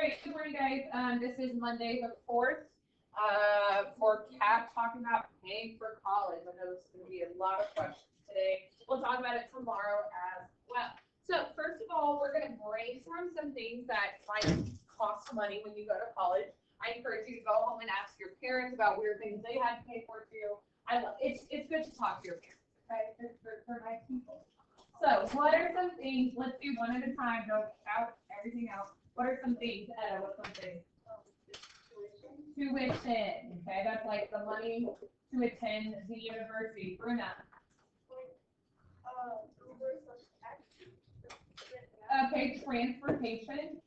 right, good morning, guys. This is Monday the 4th for KAP, talking about paying for college. I know there's going to be a lot of questions today. We'll talk about it tomorrow as well. So first of all, we're going to brainstorm some things that might cost money when you go to college. I encourage you to go home and ask your parents about weird things they had to pay for too. It's good to talk to your parents, okay? They're nice people. So what are some things, let's do one at a time, don't shout everything out. What are some things, Etta, what's something? Tuition, okay, that's like the money to attend the university. Bruna? Okay, transportation,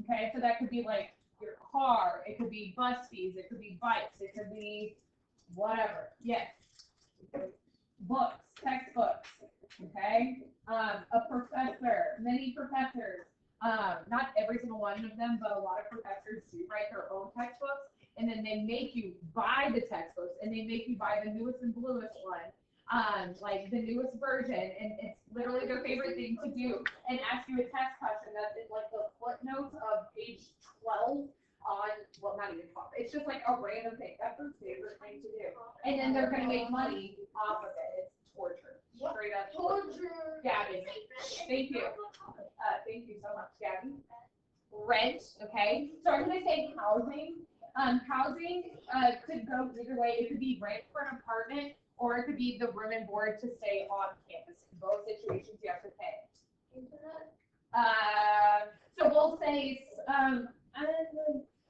okay, so that could be like your car, it could be bus fees, it could be bikes, it could be whatever, yes. Books, textbooks, okay? A professor, many professors, not every single one of them, but a lot of professors do write their own textbooks, and then they make you buy the textbooks, and they make you buy the newest and bluest one, like the newest version, and it's literally their favorite thing to do, and ask you a test question that's in like the footnotes of page 12 on, well, not even 12, it's just like a random thing, that's their favorite thing to do, and then they're gonna make money off of it. It's torture, straight up torture. Gabby, thank you. Thank you so much, Gabby. Rent, okay, so I'm gonna say housing. Housing could go either way. It could be rent for an apartment, or it could be the room and board to stay on campus. In both situations, you have to pay. Internet. So we'll say,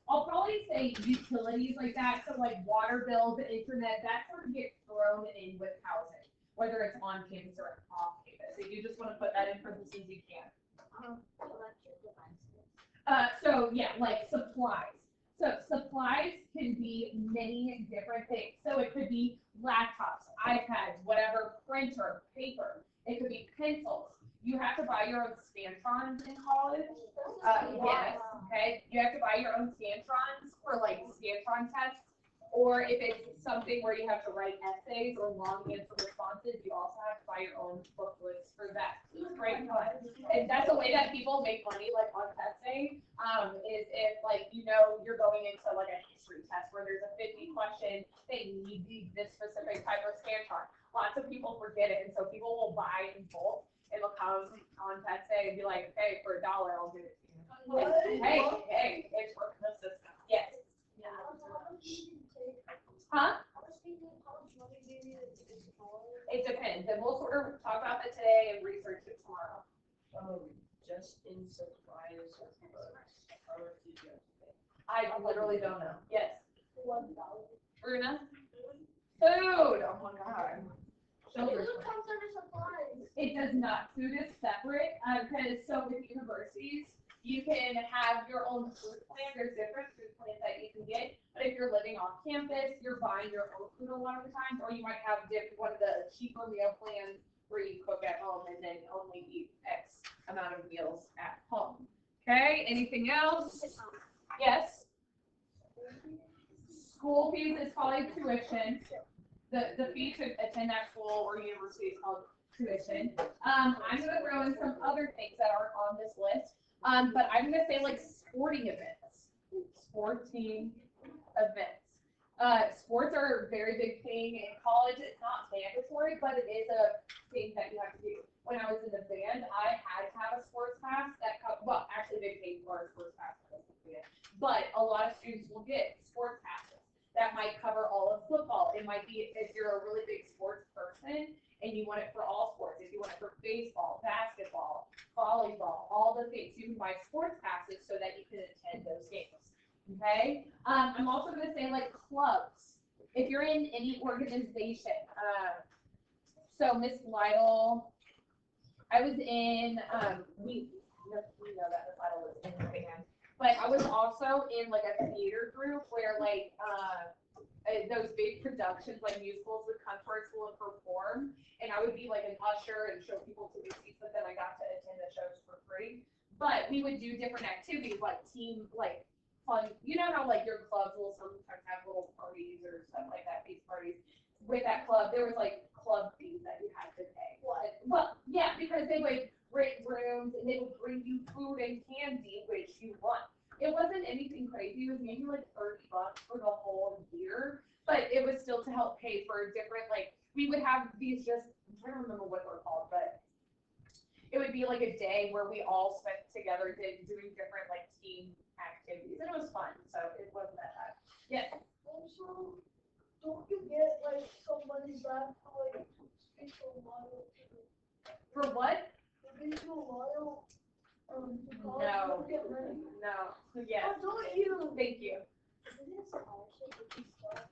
I'll probably say utilities like that. So like water bills, internet, that sort of gets thrown in with housing, whether it's on campus or off campus. If you just want to put that in parentheses, you can. So yeah, like supplies. So supplies can be many different things. So it could be laptops, iPads, whatever, printer, paper. It could be pencils. You have to buy your own Scantrons in college. Yes, okay. You have to buy your own Scantrons for like Scantron tests. Or if it's something where you have to write essays or long answer responses, you also have to buy your own booklets for that. It's great fun. And that's the way that people make money, like on testing, is if like, you know, you're going into like a history test where there's a 50 question, they need this specific type of Scantron. Lots of people forget it, and so people will buy in bulk, and they'll come on test day and be like, hey, for $1, I'll give it to you. Hey, it's working the system. Yes. Yeah. Huh? It depends, and we'll sort of talk about that today and research it tomorrow. Just in supplies or I literally don't know. Yes. Bruna? Food. Oh my God. Food comes under supplies. It does not. Food is separate because so with universities, you can have your own food plan. There's different food plans that you can get. But if you're living off campus, you're buying your own food a lot of the times, or you might have one of the cheaper meal plans where you cook at home and then only eat X amount of meals at home. Okay, anything else? Yes? School fees is probably tuition. The fee to attend that school or university is called tuition. I'm going to throw in some other things that aren't on this list. But I'm going to say like sporting events. Sporting events. Sports are a very big thing in college. It's not mandatory, but it is a thing that you have to do. When I was in the band, I had to have a sports pass that, well, actually they paid for a sports pass, but a lot of students will get sports passes that might cover all of football. It might be if you're a really big sports person and you want it for all sports. If you want it for baseball, basketball, volleyball, all the things, you can buy sports passes so that you can attend those games. Okay. I'm also going to say like clubs. If you're in any organization, so Miss Lytle, I was in, we know that Miss Lytle was in the band, but I was also in like a theater group where like those big productions like musicals would come to our school and perform, and I would be like an usher and show people to the seats, but then I got to attend the shows for free. But we would do different activities like team, like fun, you know how like your clubs will sometimes have little parties or stuff like that, these parties. With that club, there was like club fees that you had to pay. What? Well, yeah, because they would rent rooms, and they would bring you food and candy, which you want. It wasn't anything crazy. It was maybe like $30 for the whole year, but it was still to help pay for different, like, we would have these just, I'm trying to remember what they're called, but it would be like a day where we all spent together doing different like team activities, and it was fun, so it wasn't that bad. Yes. Also, don't you get like some money back for like speak a while? For what? Speak a while. No. Get money. No. Yes. Oh, don't you? Thank you. Isn't it scholarship if you start?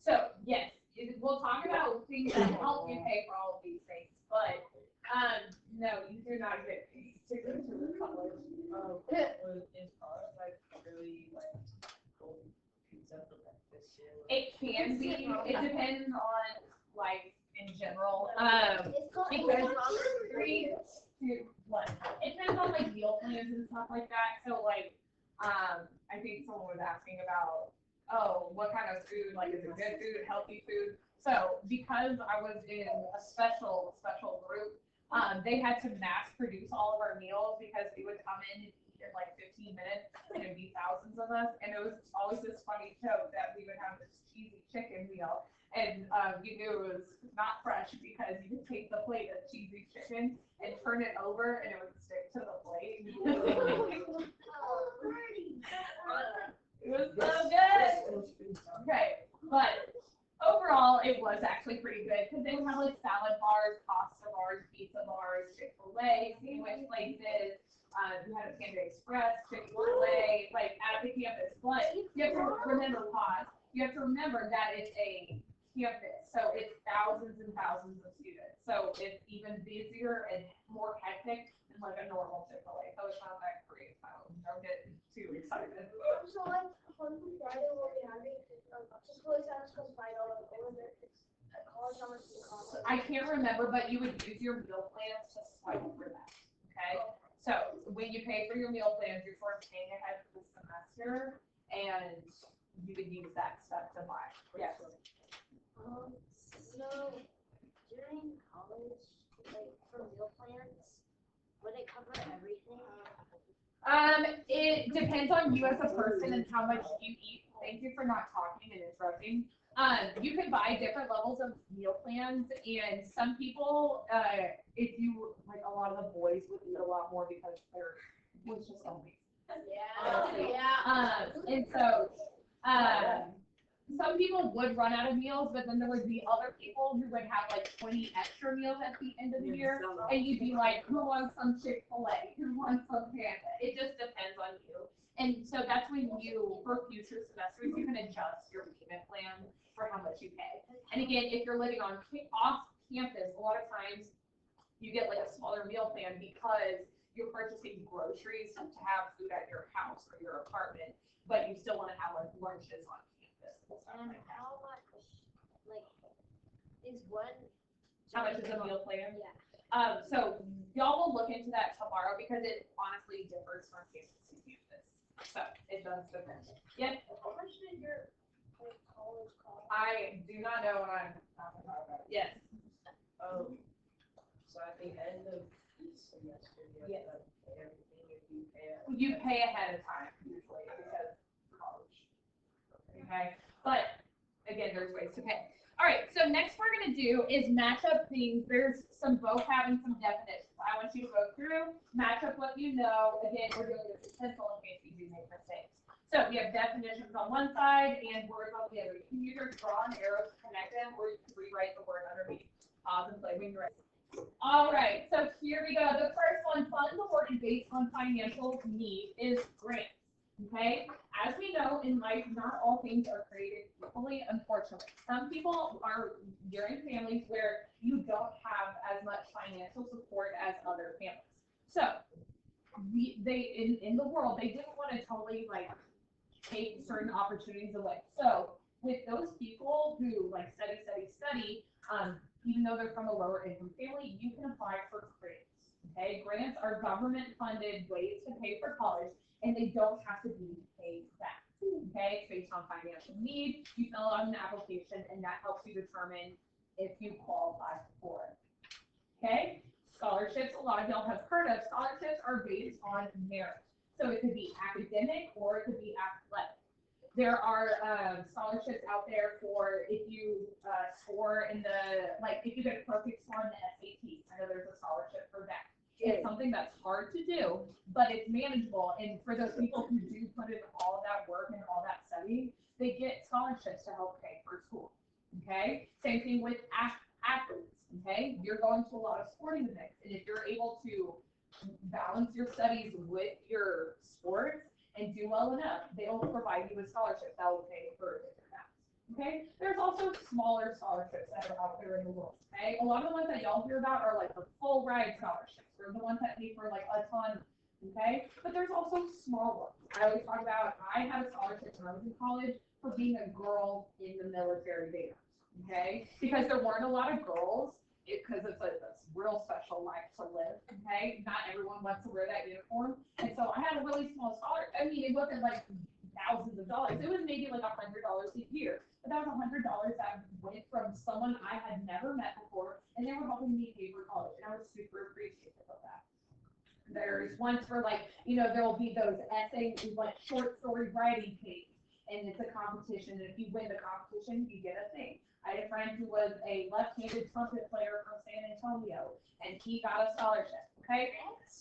So yes, we'll talk about things that help you pay for all of these things, but no, you do not get paid to go to college. Is ours like really like cold pizza for breakfast? It can be. It depends on like in general. It's called Because what? It depends on like meal plans and stuff like that. So like, I think someone was asking about, oh, what kind of food? Like, is it good food, healthy food? So because I was in a special group, they had to mass produce all of our meals because we would come in and eat in like 15 minutes, and it'd be thousands of us. And it was always this funny joke that we would have this cheesy chicken meal. And you knew it was not fresh because you could take the plate of cheesy chicken and turn it over and it would stick to the plate. It was so good. Okay, but overall it was actually pretty good because they would have like salad bars, pasta bars, pizza bars, Chick-fil-A, sandwich places. We had a Panda Express, Chick-fil-A, like at the campus. But you have to remember, you have to remember that it's a campus, so it's thousands and thousands of students. So it's even busier and more hectic than like a normal Chick-fil-A. So it's not that great. So don't get too excited. So like on Friday we'll be having just really sad because $5 over there. It's at college, how much does it cost? I can't remember, but you would use your meal plans to swipe for that. Okay. So when you pay for your meal plans, you're sort of paying ahead for the semester, and you would use that stuff to buy. Yes. So during college, like for meal plans, would it cover everything? It depends on you as a person and how much you eat. Thank you for not talking and interrupting. You can buy different levels of meal plans, and some people, if you, like a lot of the boys would eat a lot more because they're, was just only. Yeah. And so, some people would run out of meals, but then there would be other people who would have like 20 extra meals at the end of the year, and you'd be like, who wants some Chick-fil-A? Who wants some Panda? It just depends on you. And so that's when you, for future semesters, you can adjust your payment plan for how much you pay. And again, if you're living off campus, a lot of times you get like a smaller meal plan because you're purchasing groceries to have food at your house or your apartment, but you still want to have like lunches on campus. And how much, like, is one? How much is a meal plan? Yeah. So y'all will look into that tomorrow because it honestly differs from campus to campus. So it does depend. Yep. How much did your college cost? I do not know what I'm talking about. Yes. So at the end of each semester, you Yes. have to pay everything if you pay it. You pay ahead of time usually because of college. Okay. But again, there's ways to pay. All right. So next we're gonna do is match up things. There's some vocab and some definitions. I want you to go through, match up what you know. Again, we're doing this with pencil in case you do make mistakes. So we have definitions on one side and words on the other. You can either draw an arrow to connect them, or you can rewrite the word underneath. Pause and play when you're ready. All right, so here we go. The first one, funds awarded based on financial need, is grants. Okay, as we know in life, not all things are created equally, unfortunately. Some people you're in families where you don't have as much financial support as other families. So in the world, they didn't want to totally like take certain opportunities away. So with those people who like study, even though they're from a lower income family, you can apply for grants. Okay, grants are government funded ways to pay for college, and they don't have to be paid back. Okay, it's based on financial need. You fill out an application, and that helps you determine if you qualify for it. Okay, Scholarships, a lot of y'all have heard of, scholarships are based on merit. So it could be academic or it could be athletic. There are scholarships out there for if you score in the, like if you get a perfect score in the SAT. I know there's a scholarship for that. It's something that's hard to do, but it's manageable. And for those people who do put in all of that work and all that studying, they get scholarships to help pay for school. Okay? Same thing with athletes. Okay? You're going to a lot of sporting events, and if you're able to balance your studies with your sports and do well enough, they will provide you with scholarships that will pay for different amounts. Okay? There's also smaller scholarships that are out there in the world. Okay? A lot of the ones that y'all hear about are like the full ride scholarships, or the ones that pay for like a ton. Okay? But there's also small ones. I always talk about, I had a scholarship when I was in college for being a girl in the military band. Okay? Because there weren't a lot of girls, because it's a real special life to live, okay? Not everyone wants to wear that uniform. And so I had a really small scholarship. I mean, it wasn't like thousands of dollars. It was maybe like $100 a year. But that was $100 that went from someone I had never met before, and they were helping me pay for college. And I was super appreciative of that. There's ones for like, you know, there'll be those essays, like short story writing things. And it's a competition, and if you win the competition, you get a thing. I had a friend who was a left-handed trumpet player from San Antonio, and he got a scholarship, okay?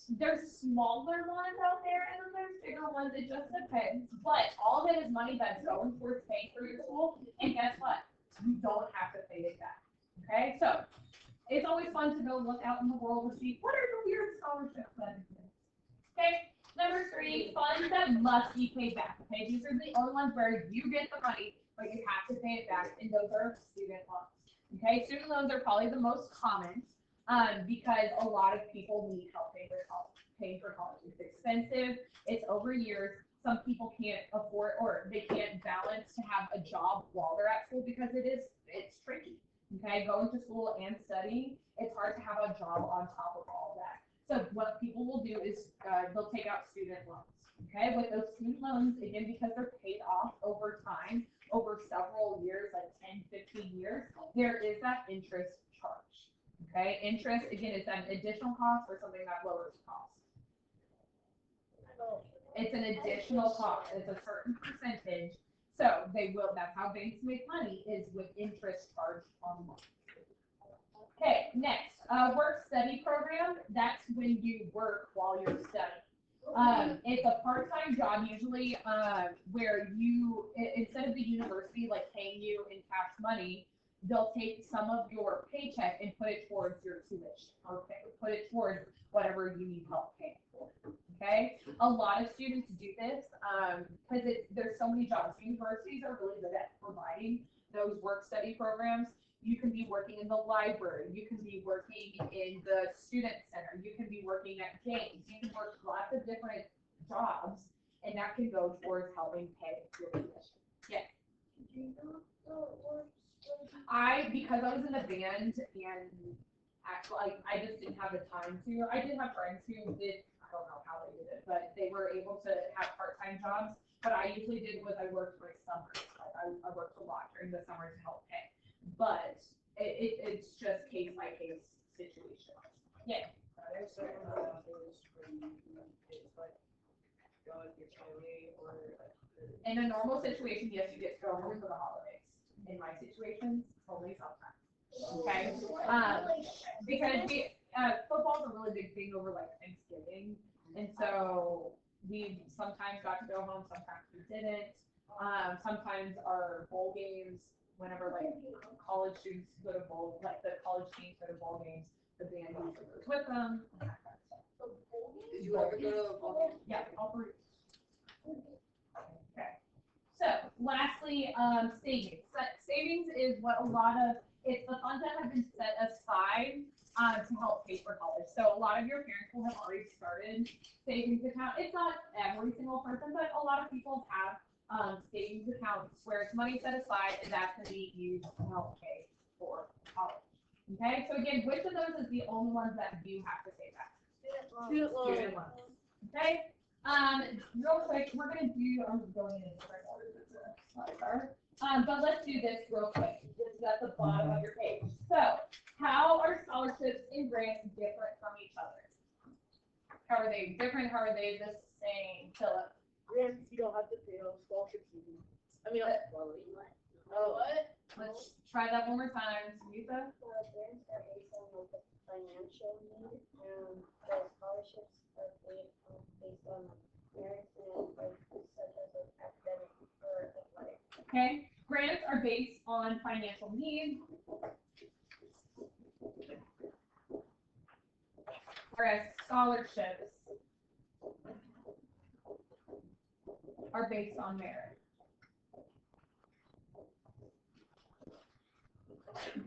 There's smaller ones out there, and then there's bigger ones, it just depends. But all of it is money that's going towards paying for your school, and guess what? You don't have to pay it back, okay? So, it's always fun to go look out in the world and see, what are the weird scholarships that exist? Okay? Number 3, funds that must be paid back, okay? These are the only ones where you get the money, but you have to pay it back, and those are student loans. Okay, student loans are probably the most common because a lot of people need help paying for college. It's expensive. It's over years. Some people can't afford, or they can't balance to have a job while they're at school because it's tricky. Okay, going to school and studying, it's hard to have a job on top of all of that. So what people will do is they'll take out student loans. Okay, with those student loans, again, because they're paid off over time, over several years, like 10, 15 years, there is that interest charge. Okay, interest, again, is an additional cost or something that lowers cost. It's an additional cost. It's a certain percentage. So that's how banks make money, is with interest charged on loans. Okay, next, work study program. That's when you work while you're studying. It's a part-time job usually where you, instead of the university like paying you in cash money, they'll take some of your paycheck and put it towards your tuition, or put it towards whatever you need help paying for. Okay, a lot of students do this because there's so many jobs. Universities are really good at providing those work study programs. You can be working in the library, you can be working in the student center, you can be working at games, you can work lots of different jobs, and that can go towards helping pay your tuition. Yeah. Because I was in the band, and actually I just didn't have the time to. I did have friends who did, I don't know how they did it, but they were able to have part-time jobs. What I usually did was I worked my summers. I worked a lot during the summer to help pay. But it's just case-by-case situation. Yeah. There's certain houses where you it's like go with your family, or In a normal situation, yes, you get to go home for the holidays. In my situation, only sometimes. Okay? Because football's a really big thing over like Thanksgiving, and so we sometimes got to go home, sometimes we didn't. Sometimes our bowl games, whenever like college students go to bowl, like the college teams go to bowl games, the band usually goes with them. And that kind of stuff. did you ever go to a bowl game? Yeah, all 3. Okay. So lastly, savings. Savings is what it's the funds that have been set aside to help pay for college. So a lot of your parents will have already started savings account. It's not every single person, but a lot of people have savings accounts where it's money set aside, and that can be used to help pay for college. Okay, so again, which of those is the only ones that you have to pay back? Student loans. Okay, real quick, I'm going in different order than the slides are. But let's do this real quick. This is at the bottom of your page. So How are scholarships and grants different from each other? How are they different? How are they the same? Philip? Grants, you don't have to pay on scholarships. I mean, What? Let's try that one more time. Samantha? Grants are based on like the financial need, and the scholarships are based on merits and like such as like academic or athletic. Okay. Grants are based on financial need. Whereas scholarships are based on merit.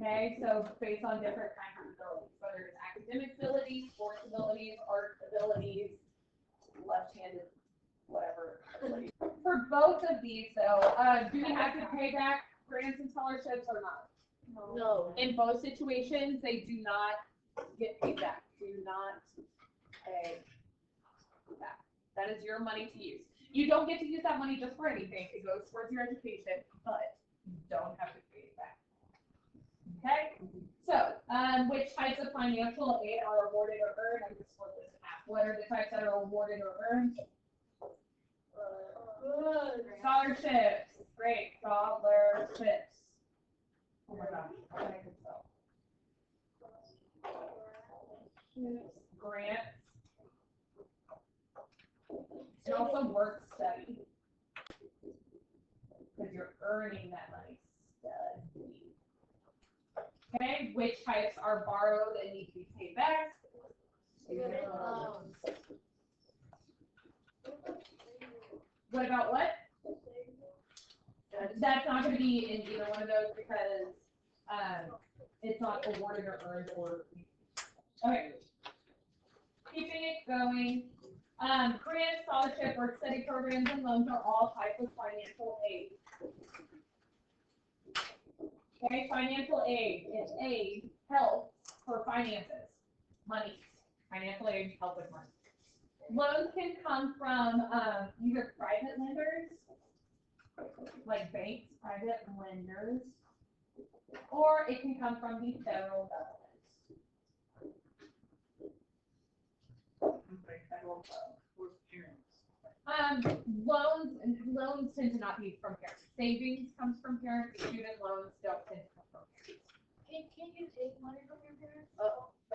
Okay, so based on different kinds of abilities, whether it's academic abilities, sports abilities, art abilities, left-handed, whatever. abilities. For both of these though, do we have to pay back grants and scholarships or not? no. In both situations, they do not get paid back. Do not pay back. That is your money to use. You don't get to use that money just for anything. It goes towards your education, but you don't have to pay it back. Okay? So, which types of financial aid are awarded or earned? I'm just split this in half. What are the types that are awarded or earned? Scholarships. Great. Scholarships. Oh my gosh. I think so. Grants. And also work study. Because you're earning that money. Study. Okay, which types are borrowed and need to be paid back? What about what? That's not going to be in either one of those because it's not awarded or earned or. Okay. Keeping it going. Grant, scholarship, work study programs, and loans are all types of financial aid. Okay, financial aid is aid, help for finances, money. Financial aid, help with money. Loans can come from either private lenders, like banks, private lenders, or it can come from the federal government. Loans tend to not be from parents. Savings comes from parents. Student loans don't tend to come from parents. Can you take money from your parents?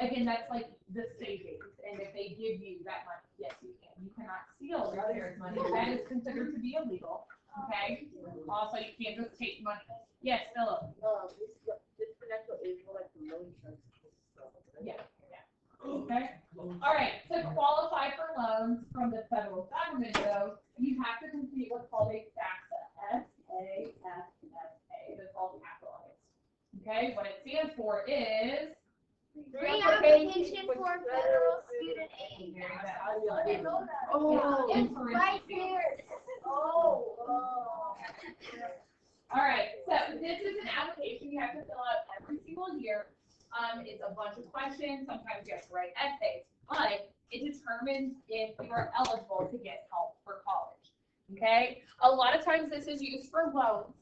Again, that's like the savings, and if they give you that money, yes, you can. You cannot steal your parents' money. That is considered to be illegal. Okay. Also, you can't just take money. Yes, Philip. This financial aid for like the loan insurance. Yeah. Okay. All right. To qualify for loans from the federal government, though, you have to complete what's called a FAFSA. FAFSA. It's all capitalized. Okay. What it stands for is. Pre-application for federal student aid. I didn't know that. Oh. It's Right there. Oh. All right, so this is an application you have to fill out every single year. It's a bunch of questions. Sometimes you have to write essays, but it determines if you are eligible to get help for college. Okay, a lot of times this is used for loans,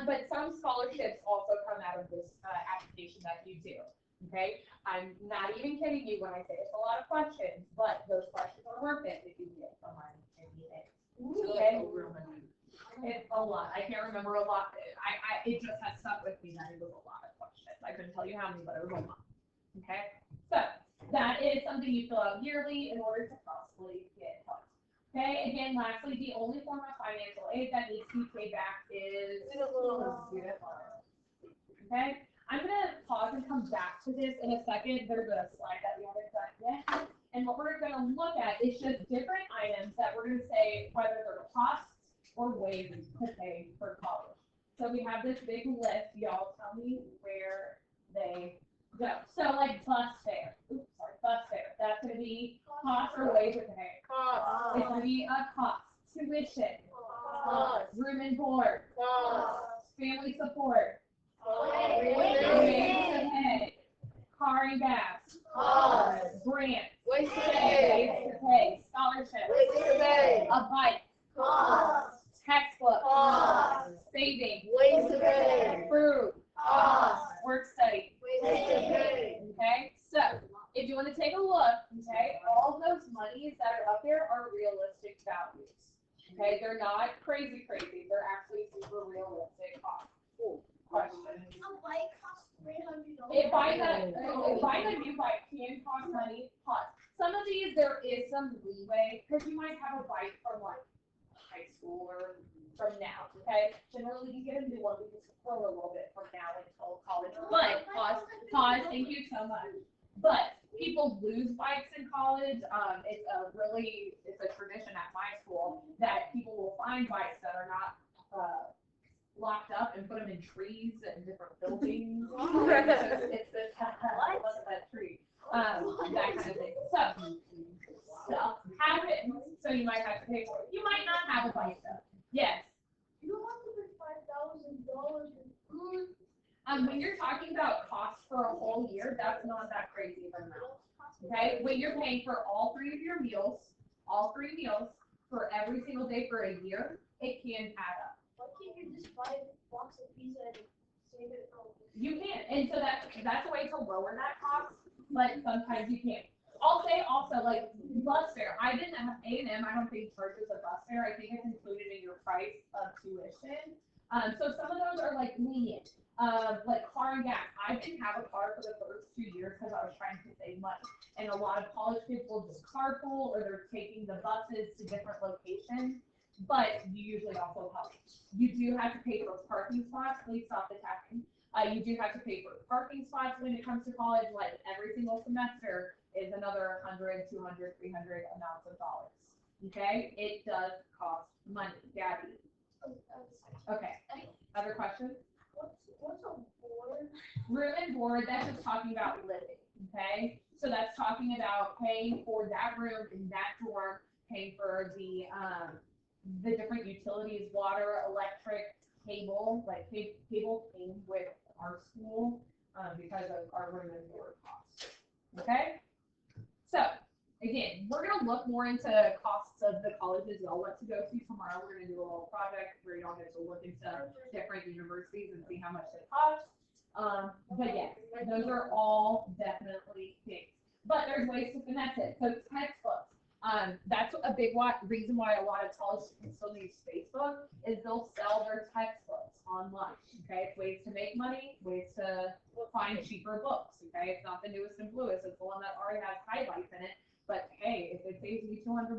but some scholarships also come out of this application that you do. Okay, I'm not even kidding you when I say it's a lot of questions, but those questions are worth it if you get the money and the eggs. Okay. It's a lot. I can't remember a lot. It just has stuck with me that it was a lot of questions. I couldn't tell you how many, but it was a lot. Okay? So that is something you fill out yearly in order to possibly get help. Okay? Again, lastly, the only form of financial aid that needs to be paid back is student loans. Okay? I'm going to pause and come back to this in a second. There's a slide that we haven't done yet. And what we're going to look at is just different items that we're going to say whether they're costs or ways to pay for college. So we have this big list. Y'all tell me where they go. So like bus fare. Bus fare. That's going to be cost or ways to pay. Cost. It's going to be a cost. Tuition. Cost. Room and board. Cost. Family support. Ways Ways to pay. Car and gas. Cost. Grant. Ways to Ways pay. to pay. Scholarship. Ways to pay. A bike. Cost. Textbook. Cost. Saving. Ways to pay. Food. Cost. Work study. Ways to pay. here are realistic values. Okay, they're not crazy, they're actually super realistic costs. Questions? A bike costs $300. If buying a new bike can cost money, plus some of these there is some leeway because you might have a bike from like high school or from now. Okay, generally you get a new one because for a little bit from now until college. But pause. Thank you so much. But people lose bikes in college. It's a tradition at my school that people will find bikes that are not locked up and put them in trees and different buildings. It's this what's that tree? That kind of thing. So stuff happens. So you might have to pay for it. You might not have a bike though. Yes. You don't have to pay $5,000 for food. When you're talking about costs for a whole year, that's not that crazy of an amount. Okay, when you're paying for all three meals for every single day for a year, it can add up. Why can't you just buy a box of pizza and save it for? You can, and so that's a way to lower that cost, but sometimes you can't. I'll say also, like, bus fare. I didn't have A&M, I don't think charges a bus fare. I think it's included in your price of tuition. So some of those are like lenient, like car and gas. I didn't have a car for the first 2 years because I was trying to save money. And a lot of college kids will just carpool or they're taking the buses to different locations. But you usually also help. You do have to pay for parking spots. Please stop the tapping. You do have to pay for parking spots when it comes to college. Like every single semester is another 100, 200, 300 amounts of dollars. Okay, it does cost money. Gabby. Okay. Other questions? What's a board? Room and board. That's just talking about living. Okay. So that's talking about paying for that room in that dorm, paying for the different utilities, water, electric, cable, like cable came with our school because of our room and board costs. Okay? So, again, we're going to look more into costs of the colleges y'all want to go to tomorrow. We're going to do a little project where y'all get to look into different universities and see how much they cost. But yes, those are all definitely things. But there's ways to finesse it. So textbooks. That's a big reason why a lot of college students still use Facebook is they'll sell their textbooks online. Okay, it's ways to make money, ways to find cheaper books. Okay, it's not the newest and bluest. It's the one that already has highlights in it. But hey, if it saves me $200,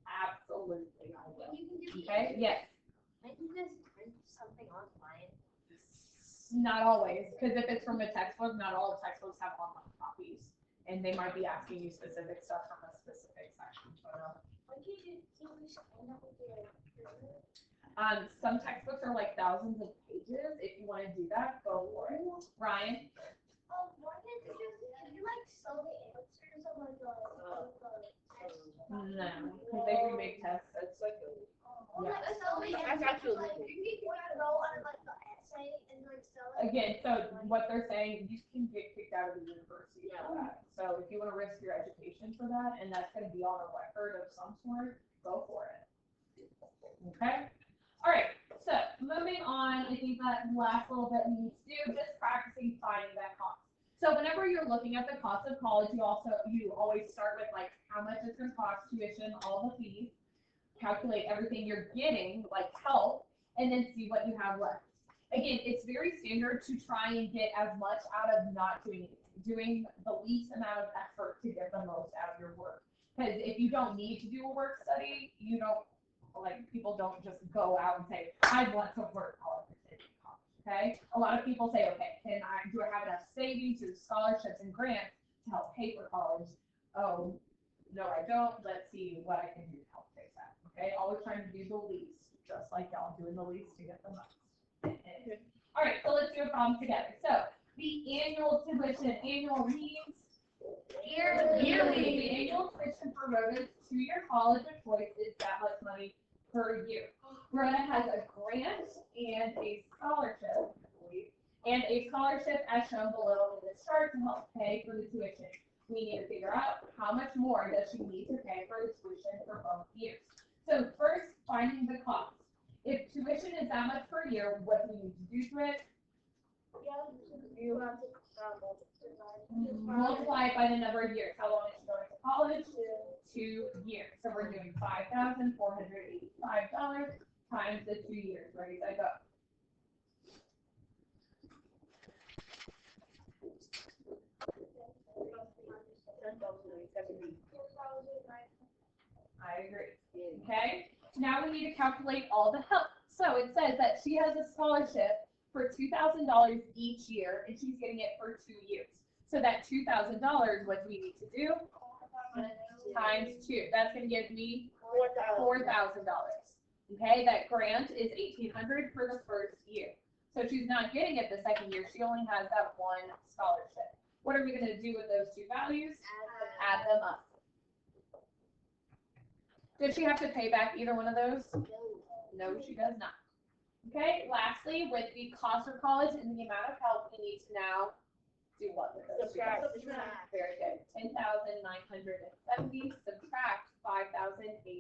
absolutely I will. Okay, yes. Might you guys print something online? Not always, because if it's from a textbook, not all textbooks have online copies, and they might be asking you specific stuff from a specific section. Why can't you simply sign up with your Some textbooks are like thousands of pages. If you want to do that, go for it. Ryan? why can't you just, can you like sell the answers of like No, because they remake tests. It's like like sell the That's answers, actually like, legal. you want to go on like the essay and like sell it. again, so what they're saying, you can get kicked out of the university for that. So if you want to risk your education for that, and that's going to be on a record of some sort, go for it. Okay? All right, so moving on, I think that last little bit we need to do just practicing finding that cost. So whenever you're looking at the cost of college, you always start with like how much it's going to cost, tuition, all the fees, calculate everything you're getting, like help, and then see what you have left. Again, it's very standard to try and get as much out of not doing anything, doing the least amount of effort to get the most out of your work. Because if you don't need to do a work study, you don't, like, people don't just go out and say, I want to work college, okay? A lot of people say, okay, do I have enough savings through scholarships and grants to help pay for college? Oh, no, I don't. Let's see what I can do to help fix that, okay? Always trying to do the least, just like y'all doing the least to get the most. All right, so let's do a problem together. So the annual tuition, annual means yearly. The annual tuition for Rhoda's 2-year college of choice is that much money per year. Rhoda has a grant and a scholarship, as shown below in the chart to help pay for the tuition. We need to figure out how much more does she need to pay for the tuition for both years. So first, finding the cost. If tuition is that much per year, what do you need to do to it? You have to Multiply it by the number of years. How long is she going to college? 2 years. So we're doing $5,485 times the 2 years. Ready, set, go. I agree. Okay, now we need to calculate all the help. So it says that she has a scholarship for $2,000 each year, and she's getting it for 2 years. So that $2,000, what do we need to do? Times 2. That's going to give me $4,000. Okay, that grant is $1,800 for the first year. So she's not getting it the second year. She only has that one scholarship. What are we going to do with those two values? Add them up. Does she have to pay back either one of those? No, she does not. Okay, lastly, with the cost of college and the amount of help, we need to now do what with those? Very good. 10,970 subtract 5,800.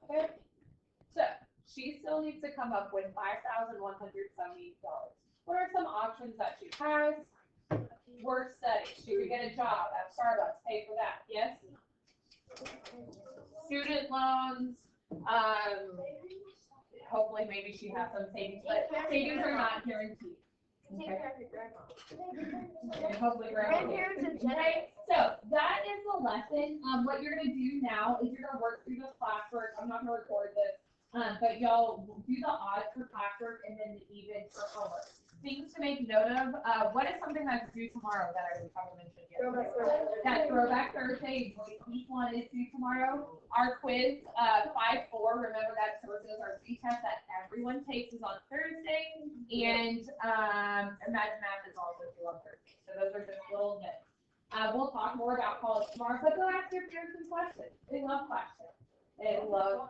Okay, so she still needs to come up with $5,170. What are some options that she has? Work study. She could get a job at Starbucks, pay for that. Yes. Student loans. Hopefully, maybe she has some savings, but savings are not guaranteed. Okay. And hopefully, grandma. Okay. So that is the lesson. What you're gonna do now is you're gonna work through the classwork. I'm not gonna record this, but y'all do the odd for classwork and then the even for homework. Things to make note of. What is something that's due tomorrow that I probably mentioned yesterday? That Throwback Thursday. Each one is due tomorrow. Our quiz, 5-4. Remember that sources our free test that everyone takes is on Thursday, and Imagine Math is also due on Thursday. So those are just little bits. We'll talk more about college tomorrow, but go ask your parents some questions. They love questions. They love